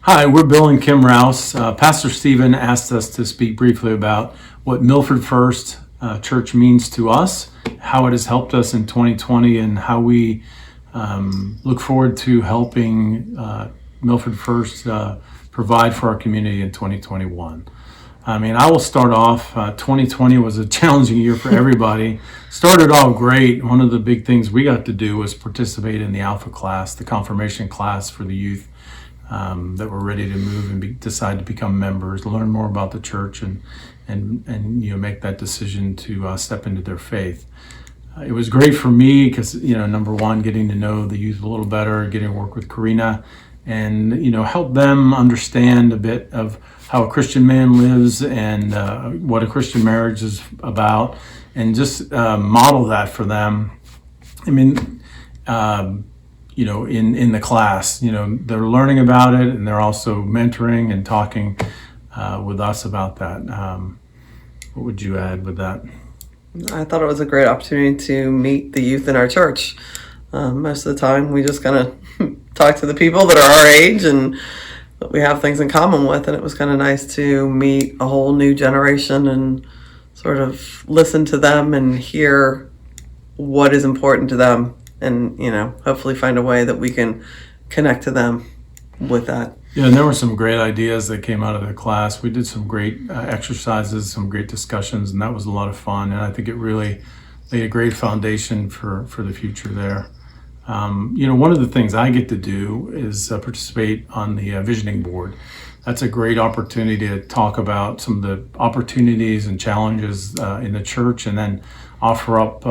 Hi, we're Bill and Kim Rouse. Pastor Stephen asked us to speak briefly about what Milford First Church means to us, how it has helped us in 2020, and how we look forward to helping Milford First provide for our community in 2021. I will start off. 2020 was a challenging year for everybody. Started off great. One of the big things we got to do was participate in the Alpha class, the confirmation class for the youth that were ready to move and decide to become members, learn more about the church, and make that decision to step into their faith. It was great for me because number one, getting to know the youth a little better, getting to work with Karina, and help them understand a bit of how a Christian man lives and what a Christian marriage is about, and just model that for them. In the class, they're learning about it, and they're also mentoring and talking with us about that. What would you add with that? I thought it was a great opportunity to meet the youth in our church. Most of the time, we just kind of talk to the people that are our age and that we have things in common with, and it was kind of nice to meet a whole new generation and sort of listen to them and hear what is important to them, and hopefully find a way that we can connect to them with that. Yeah, and there were some great ideas that came out of the class. We did some great exercises, some great discussions, and that was a lot of fun. And I think it really laid a great foundation for the future there. One of the things I get to do is participate on the visioning board. That's a great opportunity to talk about some of the opportunities and challenges in the church, and then offer up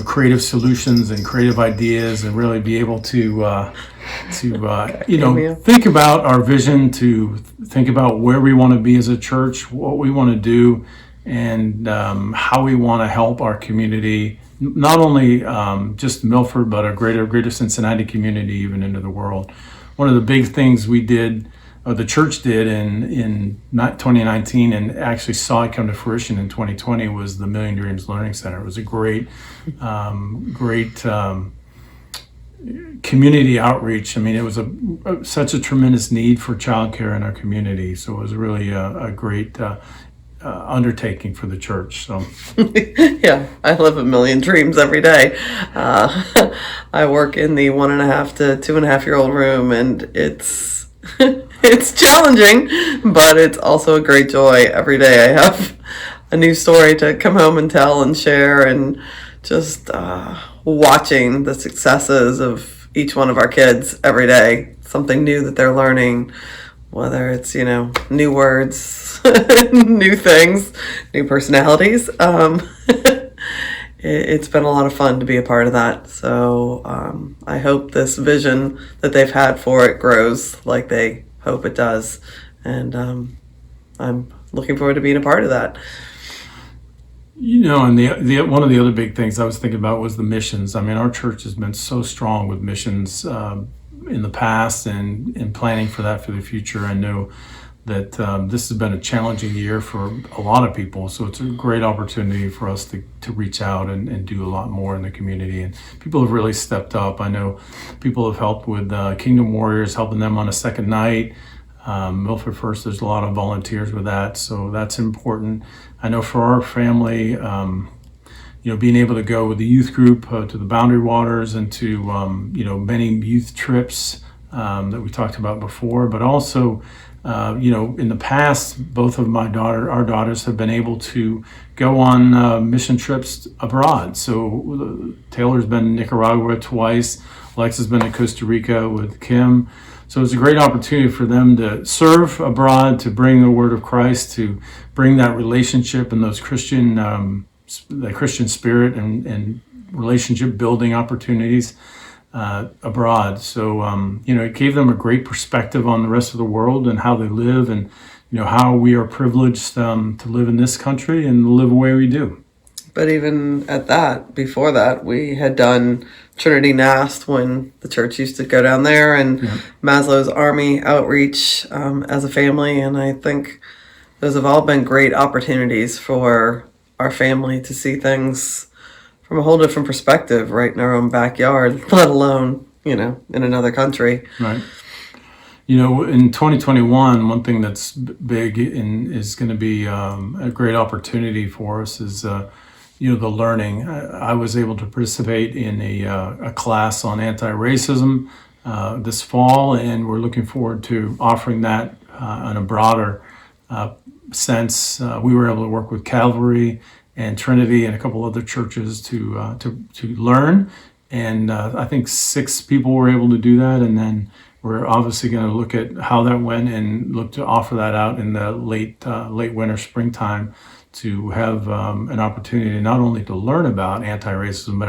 creative solutions and creative ideas, and really be able to think about our vision, to think about where we want to be as a church, what we want to do, and how we want to help our community, not only just Milford, but a greater Cincinnati community, even into the world. One of the big things we did, or the church did in 2019, and actually saw it come to fruition in 2020, was the Million Dreams Learning Center. It was a great community outreach. It was such a tremendous need for childcare in our community. So it was really a great undertaking for the church. So yeah, I live a million dreams every day. I work in the 1.5 to 2.5-year-old room, and it's it's challenging, but it's also a great joy. Every day I have a new story to come home and tell and share, and just watching the successes of each one of our kids every day, something new that they're learning, whether it's, new words, new things, new personalities. It's been a lot of fun to be a part of that. So I hope this vision that they've had for it grows like they hope it does. And I'm looking forward to being a part of that. And the one of the other big things I was thinking about was the missions. Our church has been so strong with missions in the past, and in planning for that for the future. I know that this has been a challenging year for a lot of people, so it's a great opportunity for us to reach out and do a lot more in the community. And people have really stepped up. I know people have helped with Kingdom Warriors, helping them on a second night. Milford First, there's a lot of volunteers with that, so that's important. I know for our family, being able to go with the youth group to the Boundary Waters, and to many youth trips that we talked about before, but also in the past, both of our daughters have been able to go on mission trips abroad. So Taylor's been in Nicaragua twice. Alexa's been in Costa Rica with Kim. So it's a great opportunity for them to serve abroad, to bring the word of Christ, to bring that relationship and those Christian spirit and relationship building opportunities abroad. So it gave them a great perspective on the rest of the world and how they live, and how we are privileged to live in this country and live the way we do. But even at that, before that, we had done Trinity Nast when the church used to go down there, and Maslow's Army outreach as a family. And I think those have all been great opportunities for our family to see things from a whole different perspective right in our own backyard, let alone, in another country. Right. In 2021, one thing that's big and is going to be a great opportunity for us is, the learning. I was able to participate in a class on anti-racism this fall, and we're looking forward to offering that in a broader sense. We were able to work with Calvary and Trinity and a couple other churches to learn, and I think 6 people were able to do that, and then we're obviously going to look at how that went and look to offer that out in the late winter, springtime, to have an opportunity not only to learn about anti-racism, but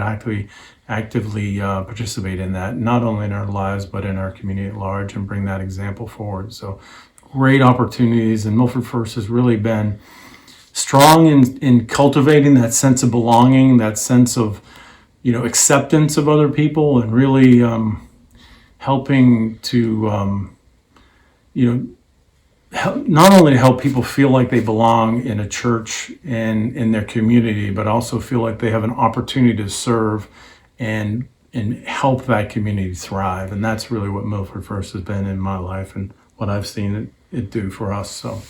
actively participate in that, not only in our lives, but in our community at large, and bring that example forward. So great opportunities, and Milford First has really been strong in cultivating that sense of belonging, that sense of, acceptance of other people, and really helping to, not only to help people feel like they belong in a church and in their community, but also feel like they have an opportunity to serve and help that community thrive. And that's really what Milford First has been in my life and what I've seen it do for us. So.